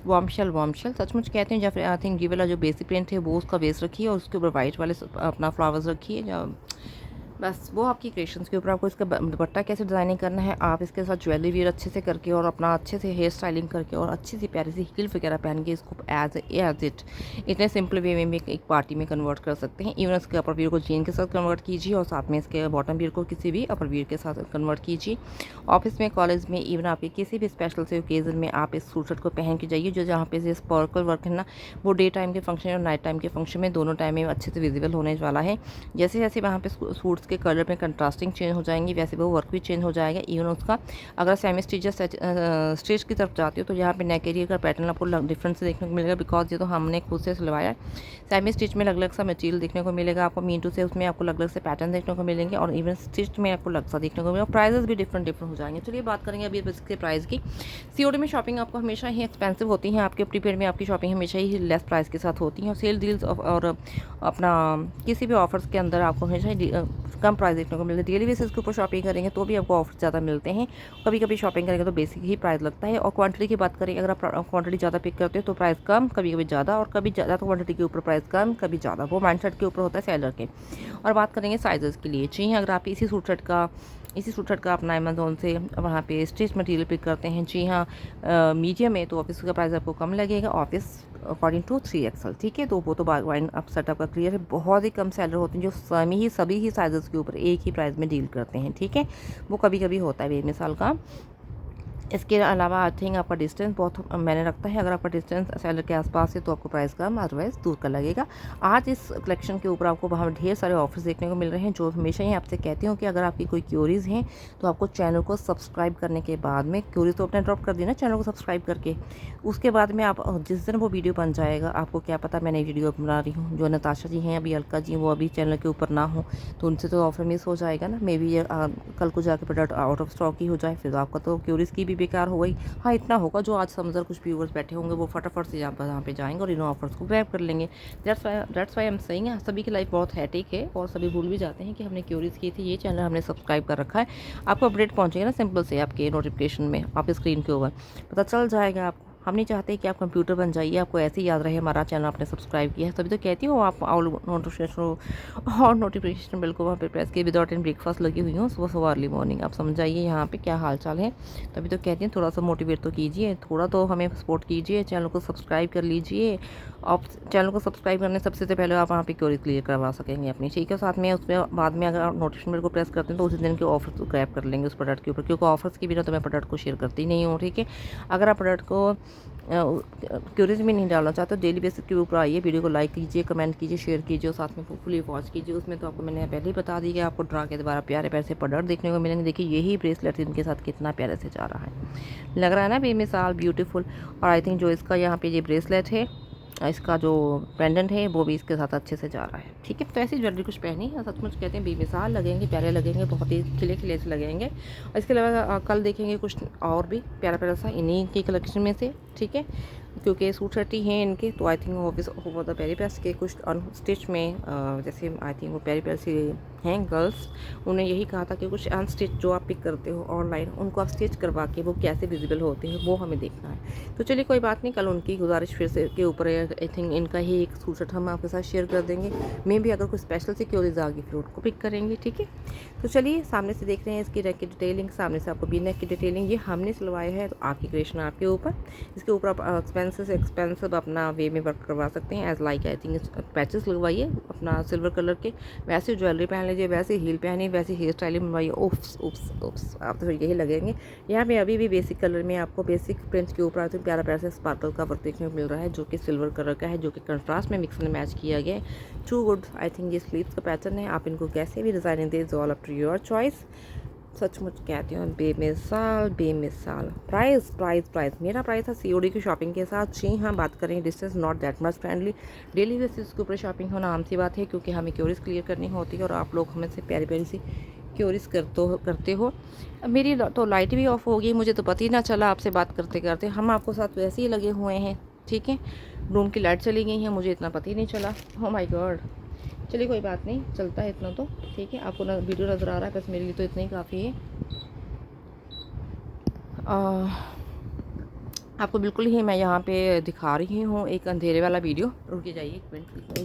वॉमशल सचमुच कहते हैं, या फिर आई थिंक ये वाला जो बेसिक प्रिंट है वो उसका बेस रखिए और उसके ऊपर वाइट वाले अपना फ्लावर्स रखिए। बस वो आपकी क्रिएशंस के ऊपर, आपको इसका दुपट्टा कैसे डिज़ाइनिंग करना है, आप इसके साथ ज्वेलरी वेयर अच्छे से करके और अपना अच्छे से हेयर स्टाइलिंग करके और अच्छी सी प्यारी सी हील वगैरह पहन के इसको एज इट इतने सिंपल वे में एक पार्टी में कन्वर्ट कर सकते हैं। इवन इसके अपर वियर को जीन के साथ कन्वर्ट कीजिए और साथ में इसके बॉटम वियर को किसी भी अपर वियर के साथ कन्वर्ट कीजिए। ऑफिस में, कॉलेज में, इवन आपके किसी भी स्पेशल से ओकेजन में आप इस सूट शर्ट को पहन के जाइए, जो जहाँ पे ये स्पार्कल वर्क है ना, वो डे टाइम के फंक्शन और नाइट टाइम के फंक्शन में दोनों टाइम में अच्छे से विजिबल होने वाला है। जैसे जैसे वहाँ पे सूट्स के कलर में कंट्रास्टिंग चेंज हो जाएंगी वैसे वो वर्क भी चेंज हो जाएगा। इवन उसका अगर सेमी स्टिच स्टिच की तरफ जाती हो तो यहाँ पे नेक एरिया का पैटर्न आपको डिफरेंस देखने को मिलेगा, बिकॉज ये तो हमने खुद से सिलवाया है। सेमी स्टिच में अलग अलग सा मटेरियल देखने को मिलेगा आपको, मीटू से उसमें आपको अलग अलग से पैटर्न देखने को मिलेंगे और इवन स्टिच में आपको अलग सा देखने को मिलेगा। प्राइजेस भी डिफरेंट हो जाएंगे। चलिए बात करेंगे अभी इसके प्राइस की। सीओडी में शॉपिंग आपको हमेशा ही एक्सपेंसिव होती है, आपके प्रीपेड में आपकी शॉपिंग हमेशा ही लेस प्राइस के साथ होती है, और सेल डील्स और अपना किसी भी ऑफर्स के अंदर आपको हमेशा ही कम प्राइस देखने को मिलता है। डेली बेसिस के ऊपर शॉपिंग करेंगे तो भी आपको ऑफर ज़्यादा मिलते हैं, कभी कभी शॉपिंग करेंगे तो बेसिक ही प्राइस लगता है। और क्वांटिटी की बात करें, अगर आप क्वांटिटी ज़्यादा पिक करते हो तो प्राइस कम, कभी कभी ज़्यादा, और कभी ज़्यादा क्वांटिटी के ऊपर प्राइस कम, कभी ज़्यादा, वो माइंडसेट के ऊपर होता है सेलर के। और बात करेंगे साइज़ की लिए, जी हाँ, अगर आप इसी सूट शर्ट का अपना अमेजोन से वहाँ पे स्टिच मटेरियल पिक करते हैं, जी हाँ, मीडियम है तो ऑफिस का प्राइस आपको कम लगेगा, ऑफिस अकॉर्डिंग टू 3XL, ठीक है। तो वो तो वाइन अब सेटअप का क्लियर है। बहुत ही कम सेलर होते हैं जो सभी ही साइजेस के ऊपर एक ही प्राइस में डील करते हैं, ठीक है। वो कभी कभी होता है बेमिसाल का। इसके अलावा आई थिंक आपका डिस्टेंस बहुत मैंने रखता है, अगर आपका डिस्टेंस सेलर के आसपास है तो आपको प्राइस कम, अदरवाइज दूर का लगेगा। आज इस कलेक्शन के ऊपर आपको वहाँ ढेर सारे ऑफर्स देखने को मिल रहे हैं, जो हमेशा ही आपसे कहती हूँ कि अगर आपकी कोई क्यूरीज़ हैं तो आपको चैनल को सब्सक्राइब करने के बाद में, क्यूरीज तो अपने ड्रॉप कर दी ना चैनल को सब्सक्राइब करके, उसके बाद में आप जिस दिन वो वीडियो बन जाएगा, आपको क्या पता मैं नई वीडियो बना रही हूँ, जो नताशा जी हैं अभी अलका जी वो अभी चैनल के ऊपर ना हो तो उनसे तो ऑफर मिस हो जाएगा ना, मे बी ये कल को जाके प्रोडक्ट आउट ऑफ स्टॉक ही हो जाए, फिर आपका तो क्यूरीज की भी बेकार हो गई। हाँ, इतना होगा जो आज समझकर कुछ व्यूवर्स बैठे होंगे वो फटाफट से यहाँ पे जाएंगे और इन ऑफर्स को ग्रैब कर लेंगे। That's why I am saying, सभी की लाइफ बहुत हैटिक है और सभी भूल भी जाते हैं कि हमने क्यूरीज की थी, ये चैनल हमने सब्सक्राइब कर रखा है। आपको अपडेट पहुँचेगा ना सिंपल से आपके नोटिफिकेशन में, आपके स्क्रीन के ऊपर पता चल जाएगा आपको। हम नहीं चाहते कि आप कंप्यूटर बन जाइए, आपको ऐसे ही याद रहे हमारा चैनल आपने सब्सक्राइब किया है, तभी तो कहती हूँ आप नोटिफिकेशन बिल को वहाँ पे प्रेस किए, विदाउट इन ब्रेकफास्ट लगी हुई हूँ सुबह सुबह अर्ली मॉर्निंग। आप समझ जाइए यहाँ पे क्या हाल चाल है, तभी तो कहती हैं थोड़ा सा मोटिवेट तो कीजिए, थोड़ा तो हमें सपोर्ट कीजिए, चैनल को सब्सक्राइब कर लीजिए। आप चैनल को सब्सक्राइब करने सबसे पहले आप वहाँ पे क्वेरी क्लियर करवा सकेंगे अपनी, ठीक है। साथ में उसमें बाद में अगर आप नोटिफिकेशन बिल को प्रेस करते हैं तो उसी दिन के ऑफर ग्रैब कर लेंगे उस प्रोडक्ट के ऊपर, क्योंकि ऑफर्स के बिना तो मैं प्रोडक्ट को शेयर करती नहीं हूँ, ठीक है। अगर आप प्रोडक्ट को क्यूरीज में नहीं डालना चाहते तो डेली बेसिस के ऊपर आइए, वीडियो को लाइक कीजिए, कमेंट कीजिए, शेयर कीजिए और साथ में फुली वॉच कीजिए। उसमें तो आपको मैंने पहले ही बता दी कि आपको ड्रा के द्वारा प्यारे प्यारे से प्रोडक्ट देखने को मिलेंगे। देखिए यही ब्रेसलेट इनके साथ कितना प्यारे से जा रहा है, लग रहा है ना बेमिसाल ब्यूटीफुल। और आई थिंक जो इसका यहाँ पे ये ब्रेसलेट है, इसका जो पेंडेंट है वो भी इसके साथ अच्छे से जा रहा है, ठीक है। तो ऐसी ज्वेलरी कुछ पहनी है, सचमुच कहते हैं बेमिसाल लगेंगे, प्यारे लगेंगे, बहुत ही खिले खिले से लगेंगे। और इसके अलावा कल देखेंगे कुछ और भी प्यारा प्यारा सा इन्हीं की कलेक्शन में से, ठीक है, क्योंकि सूट शर्ट ही हैं इनके, तो आई थिंक ऑफिस हो द पेरी पेस के कुछ अनस्टिच में जैसे आई थिंक वो पेरी पेस हैं गर्ल्स, उन्हें यही कहा था कि कुछ अनस्टिच जो आप पिक करते हो ऑनलाइन उनको आप स्टिच करवा के वो कैसे विजिबल होते हैं वो हमें देखना है। तो चलिए कोई बात नहीं, कल उनकी गुजारिश फिर से के ऊपर आई थिंक इनका ही एक सूट शर्ट हम आपके साथ शेयर कर देंगे। मे भी अगर कोई स्पेशल सिक्योरिटीज आ गई फिर उनको पिक करेंगे, ठीक है। तो चलिए सामने से देख रहे हैं इसकी नेक की डिटेलिंग, सामने से आपको वी नेक की डिटेलिंग, ये हमने सिलवाया है तो आपकी क्रिएशन आपके ऊपर। इसके ऊपर आप एक्सपेंसिव अपना वे में वर्क करवा सकते हैं, as like I think patches लगवाइए अपना सिल्वर कलर के, वैसे ज्वेलरी पहन लीजिए, वैसे हील पहनिए, वैसे हेयर स्टाइलिंग बनवाइए, उफ्स उफ्स उफ्स आप तो फिर यही लगेंगे। यहाँ पे अभी भी बेसिक कलर में आपको बेसिक प्रिंट के ऊपर आते प्यारा प्यारा से स्पार्कल का वर्क देखने को मिल रहा है, जो कि सिल्वर कलर का है, जो कि कंट्रास्ट में मिक्स में मैच किया गया है। टू गुड, आई थिंक ये स्लीव्स का पैटर्न है, आप इनको कैसे भी डिज़ाइनिंग दे, is all up to your choice. सचमुच कहती हूँ बेमिसाल बेमिसाल। प्राइस प्राइस प्राइस मेरा प्राइस था सीओडी की शॉपिंग के साथ। जी हाँ, बात करें distance not that much friendly. Daily basis के ऊपर शॉपिंग होना आम सी बात है, क्योंकि हमें क्योरीज क्लियर करनी होती है और आप लोग हमें से प्यारी प्यारी सी क्योरीज करते हो। मेरी तो लाइट भी ऑफ हो गई, मुझे तो पता ही ना चला आपसे बात करते करते। हम आपको साथ वैसे ही लगे हुए हैं, ठीक है। रूम की लाइट चली गई है, मुझे इतना पता ही नहीं चला। Oh my God. चलिए कोई बात नहीं, चलता है इतना तो, ठीक है। आपको ना वीडियो नज़र आ रहा है, बस मेरे लिए तो इतना ही काफ़ी है। आपको बिल्कुल ही मैं यहाँ पे दिखा रही हूँ एक अंधेरे वाला वीडियो। रुक के जाइए, एक मिनट रुक जाइए,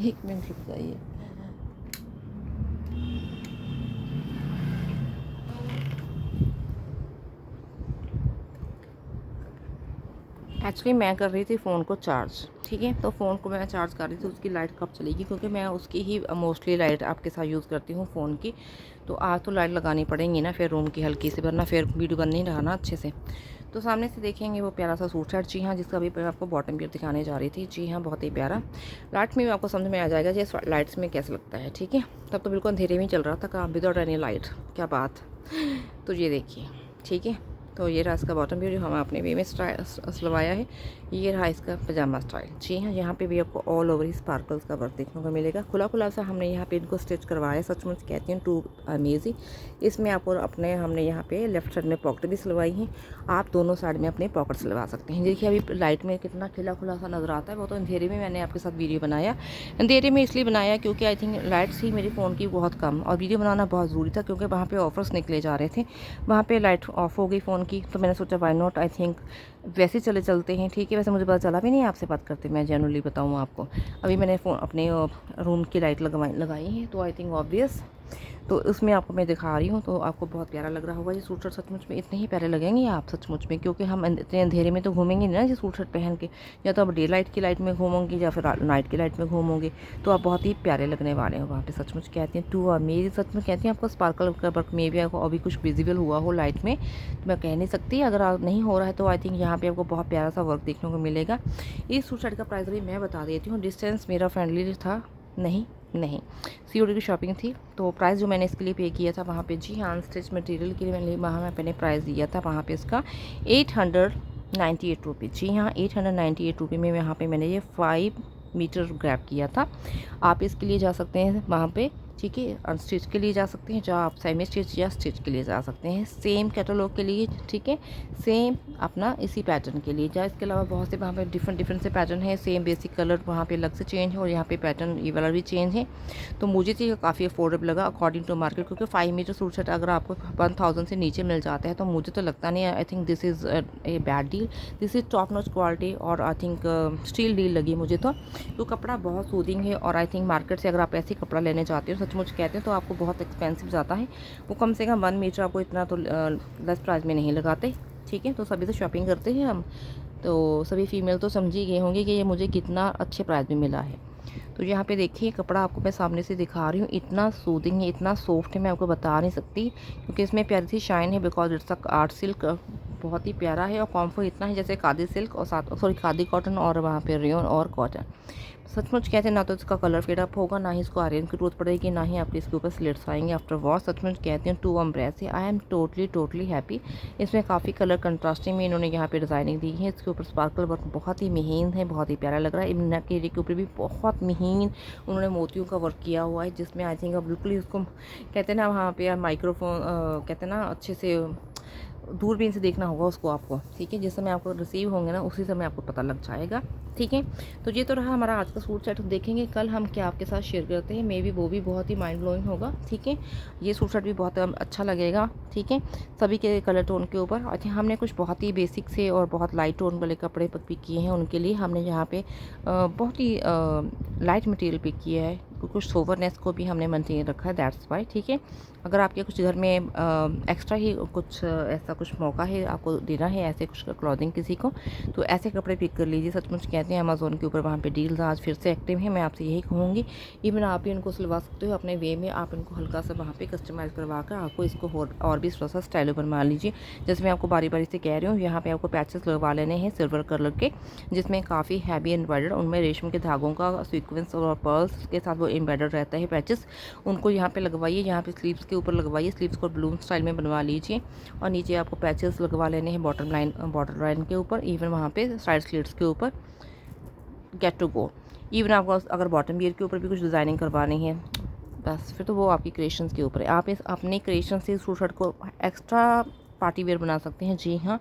एक मिनट रुक जाइए। एक्चुअली मैं कर रही थी फ़ोन को चार्ज, ठीक है। तो फ़ोन को मैं चार्ज कर रही थी, उसकी लाइट कब चलेगी, क्योंकि मैं उसकी ही मोस्टली लाइट आपके साथ यूज़ करती हूँ फ़ोन की। तो आज तो लाइट लगानी पड़ेंगी ना फिर रूम की हल्की सी, वरना फिर वीडियो बन नहीं रहा ना अच्छे से। तो सामने से देखेंगे वो प्यारा सा सूट सेट। जी हाँ, जिसका भी मैं आपको बॉटम भी दिखाने जा रही थी। जी हाँ, बहुत ही प्यारा। लाइट में भी आपको समझ में आ जाएगा जैसे लाइट्स में कैसा लगता है, ठीक है। तब तो बिल्कुल अंधेरे में चल रहा था काम, विदाउट एनी लाइट, क्या बात। तो ये देखिए, ठीक है। तो ये रहा इसका बॉटम भी जो हम आपने वे में सिलवाया है। ये रहा इसका पजामा स्टाइल। जी हाँ, यहाँ पे भी आपको ऑल ओवर ही स्पार्कल्स का वर्क देखने को मिलेगा। खुला खुला सा हमने यहाँ पे इनको स्टिच करवाया। सचमुच कहती हूँ टू अमेजिंग। इसमें आपको अपने हमने यहाँ पे लेफ्ट साइड में पॉकेट भी सिलवाई है। आप दोनों साइड में अपने पॉकेट सिलवा सकते हैं। देखिए अभी लाइट में कितना खिला खुला सा नज़र आता है, वो तो अंधेरे में मैंने आपके साथ वीडियो बनाया। अंधेरे में इसलिए बनाया क्योंकि आई थिंक लाइट्स ही मेरे फ़ोन की बहुत कम, और वीडियो बनाना बहुत ज़रूरी था क्योंकि वहाँ पर ऑफर्स निकले जा रहे थे। वहाँ पर लाइट ऑफ हो गई फ़ोन की, तो मैंने सोचा वाई नॉट, आई थिंक वैसे चलते हैं, ठीक है। वैसे मुझे पता चला भी नहीं आपसे बात करते, मैं जनरली बताऊँ आपको। अभी मैंने फ़ोन अपने रूम की लाइट लगाई है, तो आई थिंक ऑब्वियस, तो उसमें आपको मैं दिखा रही हूँ। तो आपको बहुत प्यारा लग रहा होगा ये सूट शर्ट। सचमुच में इतने ही प्यारे लगेंगे आप सचमुच में, क्योंकि हम इतने अंधेरे में तो घूमेंगे नहीं ना ये सूट शर्ट पहन के। या तो आप डे लाइट की लाइट में घूमोगे या फिर नाइट की लाइट में घूमोगे, तो आप बहुत ही प्यारे लगने वाले हो वहाँ पे। सचमुच कहती हैं टू अमेजिंग। सचमुच कहती हैं आपको स्पार्कल का वर्क में भी आपको अभी कुछ विजिबल हुआ हो लाइट में, तो मैं कह नहीं सकती। अगर आप नहीं हो रहा है तो आई थिंक यहाँ पे आपको बहुत प्यारा सा वर्क देखने को मिलेगा। इस सूट शर्ट का प्राइस अभी मैं बता देती हूँ। डिस्टेंस मेरा फ्रेंडली था, नहीं सीओडी की शॉपिंग थी। तो प्राइस जो मैंने इसके लिए पे किया था वहाँ पे, जी हाँ, स्टिच मटेरियल के लिए मैंने वहाँ मैंने प्राइस दिया था वहाँ पे इसका 898 रुपये। जी हाँ, 898 रुपये में यहाँ पे मैंने ये 5 मीटर ग्रैब किया था। आप इसके लिए जा सकते हैं वहाँ पे, ठीक है। अनस्टिच के लिए जा सकते हैं, जहाँ आप सेमी स्टिच या स्टिच के लिए जा सकते हैं, सेम कैटलॉग के लिए, ठीक है। सेम अपना इसी पैटर्न के लिए जहाँ, इसके अलावा बहुत से वहाँ पे डिफरेंट से पैटर्न है। सेम बेसिक कलर वहाँ पे अलग से चेंज है, और यहाँ पे पैटर्न ये वाला भी चेंज है। तो मुझे तो ये काफ़ी अफोर्डेबल लगा अकॉर्डिंग टू मार्केट, क्योंकि 5 मीटर सूट सेट अगर आपको 1000 से नीचे मिल जाता है तो मुझे तो लगता नहीं है। I think this is a bad deal, this is top notch quality, और आई थिंक स्टील डील लगी मुझे तो कपड़ा बहुत सूदिंग है। और आई थिंक मार्केट से अगर आप ऐसे कपड़ा लेने जाते हो सचमुच कहते हैं तो आपको बहुत एक्सपेंसिव जाता है। वो कम से कम 1 मीटर आपको इतना तो लेस प्राइस में नहीं लगाते, ठीक है। तो सभी तो शॉपिंग करते हैं हम, तो सभी फीमेल तो समझ ही गए होंगे कि ये मुझे कितना अच्छे प्राइस में मिला है। तो यहाँ पे देखिए कपड़ा आपको मैं सामने से दिखा रही हूँ, इतना सूदिंग है, इतना सॉफ्ट है, मैं आपको बता नहीं सकती, क्योंकि इसमें प्यारी सी शाइन है। Because it's a art silk, बहुत ही प्यारा है। और कॉम्फर्ट इतना है जैसे खादी सिल्क और साथ खादी कॉटन, और वहाँ पे रेयन और कॉटन। सचमुच कहते हैं ना तो इसका कलर फेड अप होगा, ना ही इसको आयरन की जरूरत पड़ेगी, ना ही आपके इसके ऊपर स्लिट्स आएंगे आफ्टर वॉश। सचमुच कहते हैं टू अम्ब्रेस है। I am totally happy. इसमें काफ़ी कलर कंट्रास्टिंग में इन्होंने यहाँ पे डिज़ाइनिंग दी है। इसके ऊपर स्पार्कल वर्क बहुत ही महीन है, बहुत ही प्यारा लग रहा है। इन नेक एरिया के ऊपर भी बहुत महीन उन्होंने मोतियों का वर्क किया हुआ है, जिसमें आई थिंक बिल्कुल ही उसको कहते हैं ना वहाँ पे माइक्रोफोन कहते हैं ना अच्छे से दूरबीन से देखना होगा उसको आपको, ठीक है। जिस समय आपको रिसीव होंगे ना उसी समय आपको पता लग जाएगा, ठीक है। तो ये तो रहा हमारा आज का सूट सेट। देखेंगे कल हम क्या आपके साथ शेयर करते हैं, मे बी वो भी बहुत ही माइंड ब्लोइंग होगा, ठीक है। ये सूट सेट भी बहुत अच्छा लगेगा, ठीक है, सभी के कलर टोन के ऊपर। अच्छा, हमने कुछ बहुत ही बेसिक से और बहुत लाइट टोन वाले कपड़े पिक किए हैं उनके लिए। हमने यहाँ पे बहुत ही लाइट मटेरियल पिक किया है, कुछ सोवरनेस को भी हमने मेंटेन रखा है, दैट्स वाई, ठीक है। अगर आपके कुछ घर में एक्स्ट्रा ही कुछ ऐसा कुछ मौका है आपको देना है ऐसे कुछ क्लॉथिंग किसी को, तो ऐसे कपड़े पिक कर लीजिए। सचमुच कहते हैं अमेज़ोन के ऊपर वहाँ पे डील्स आज फिर से एक्टिव है, मैं आपसे यही कहूँगी। इवन आप भी इनको सिलवा सकते हो अपने वे में, आप इनको हल्का सा वहाँ पे कस्टमाइज़ करवा कर आपको इसको और भी थोड़ा सा स्टाइल बनवा लीजिए। जैसे मैं आपको बारी बारी से कह रही हूँ, यहाँ पे आपको पैचेस लगवा लेने हैं सिल्वर कलर के, जिसमें काफ़ी हैवी एम्ब्रॉयडर्ड, उनमें रेशम के धागों का सीक्वेंस और पर्ल्स के साथ वो एम्बेडेड रहता है पैचेस, उनको यहाँ पे लगवाइए, यहाँ पे स्लीव्स के ऊपर लगवाइए, स्लीव्स को बलून स्टाइल में बनवा लीजिए और नीचे आपको पैचेस लगवा लेने हैं बॉटम लाइन के ऊपर, इवन वहाँ पे साइड स्लिट्स के ऊपर, गेट टू गो। इवन आपको अगर बॉटम वियर के ऊपर भी कुछ डिज़ाइनिंग करवानी है बस फिर तो वो आपकी क्रिएशंस के ऊपर है। आप इस अपने क्रिएशन से सूट शर्ट को एक्स्ट्रा पार्टी वेयर बना सकते हैं। जी हाँ,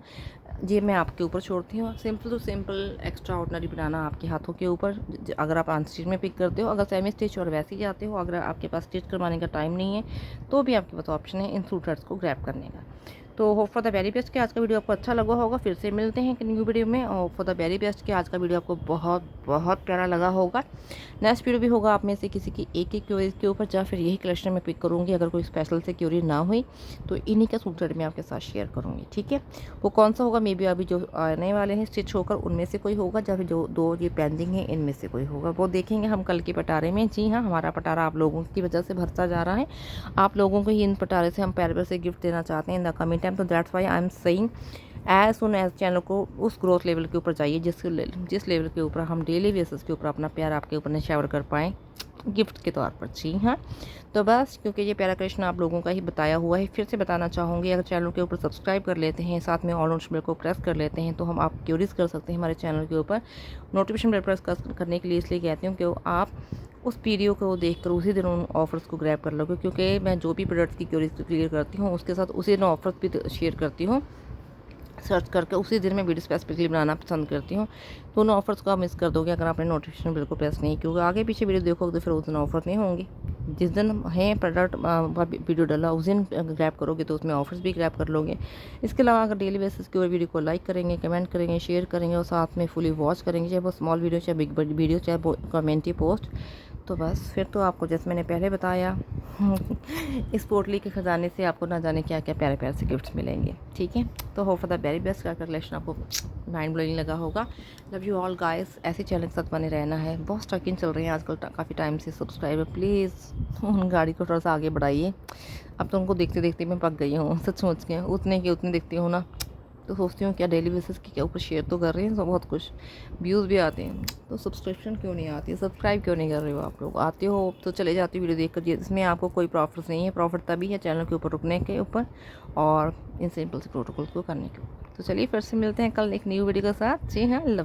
ये मैं आपके ऊपर छोड़ती हूँ। Simple to simple extraordinary बनाना आपके हाथों के ऊपर। अगर आप अनस्टिच में पिक करते हो, अगर सेमी स्टिच और वैसे ही जाते हो, अगर आपके पास स्टिच करवाने का टाइम नहीं है तो भी आपके पास ऑप्शन है इन सूट शर्ट्स को ग्रैब करने का। तो hope for the very best कि आज का वीडियो आपको अच्छा लगा होगा। फिर से मिलते हैं एक न्यू वीडियो में। और फॉर द वेरी बेस्ट कि आज का वीडियो आपको बहुत बहुत प्यारा लगा होगा। नेक्स्ट वीडियो भी होगा आप में से किसी की एक क्यूरीज के ऊपर, या फिर यही कलेक्शन में पिक करूँगी। अगर कोई स्पेशल से क्यूरी ना हुई तो इन्हीं का सूट मैं आपके साथ शेयर करूँगी, ठीक है। वो कौन सा होगा, मे बी अभी जो आने वाले हैं स्टिच होकर उनमें से कोई होगा, या फिर जो दो ये पेंडिंग है इनमें से कोई होगा, वो देखेंगे हम कल के पटारे में। जी हाँ, हमारा पटारा आप लोगों की वजह से भरता जा रहा है। आप लोगों को ही इन पटारे से हम प्यार से गिफ्ट देना चाहते हैं इन द कमिंग टाइम। तो that's why I am saying as soon as channel को उस ग्रोथ लेवल के ऊपर जाइए जिस लेवल के ऊपर हम डेली बेसिस के ऊपर अपना प्यार आपके ऊपर शावर कर पाएँ गिफ्ट के तौर पर। जी हाँ, तो बस क्योंकि ये प्यारा क्वेश्चन आप लोगों का ही बताया हुआ है, फिर से बताना चाहूँगी, अगर चैनल के ऊपर सब्सक्राइब कर लेते हैं, साथ में ऑल नोटिफिकेशन बेल को प्रेस कर लेते हैं, तो हम आप क्यूरीज कर सकते हैं हमारे चैनल के ऊपर। नोटिफिकेशन बेल प्रेस करने के लिए इसलिए कहती हूँ कि आप उस वीडियो को देखकर उसी दिन उन ऑफर्स को ग्रैब कर लोगे, क्योंकि मैं जो भी प्रोडक्ट्स की क्यूरीज क्लियर करती हूँ उसके साथ उसी दिन ऑफर्स भी शेयर करती हूँ। सर्च करके उसी दिन मैं वीडियो स्पेसिफिकली बनाना पसंद करती हूँ। दोनों ऑफर्स को आप मिस कर दोगे अगर आपने नोटिफिकेशन बिल को प्रेस नहीं, क्योंकि आगे पीछे वीडियो देखोगे तो फिर उस दिन ऑफर नहीं होंगे। जिस दिन है प्रोडक्ट वीडियो डाला उस दिन ग्रैब करोगे तो उसमें ऑफर्स भी ग्रैब कर लोगे। इसके अलावा अगर डेली बेसिस के ऊपर वीडियो को लाइक करेंगे, कमेंट करेंगे, शेयर करेंगे और साथ में फुली वॉच करेंगे, चाहे वो स्मॉल वीडियो चाहे बिग वीडियो चाहे वो कमेंटी पोस्ट, तो बस फिर तो आपको जैसे मैंने पहले बताया इस पोटली के ख़जाने से आपको ना जाने क्या क्या प्यारे प्यारे से गिफ्ट्स मिलेंगे, ठीक है। तो hope for the very best का कलेक्शन आपको माइंड ब्लोइंग लगा होगा। लव यू ऑल गाइस, ऐसे चैनल के साथ बने रहना है। बहुत स्टकिंग चल रही है आजकल काफ़ी टाइम से। सब्सक्राइबर प्लीज़ उन गाड़ी को थोड़ा सा आगे बढ़ाइए। अब तो उनको देखते देखते मैं पक गई हूँ, सच सोच के उतने के उतने देखती हूँ ना, तो सोचती हूँ क्या डेली बेसिस के क्या ऊपर शेयर तो कर रही हैं, तो बहुत कुछ व्यूज़ भी आते हैं, तो सब्सक्रिप्शन क्यों नहीं आती, सब्सक्राइब क्यों नहीं कर रहे हो आप लोग। आते हो तो चले जाते वीडियो देख कर, इसमें आपको कोई प्रॉफिट नहीं है। प्रॉफिट तभी है चैनल के ऊपर रुकने के ऊपर और इन सिंपल से प्रोटोकॉल को करने के ऊपर। तो चलिए फिर से मिलते हैं कल एक न्यू वीडियो के साथ। जी हाँ, लव।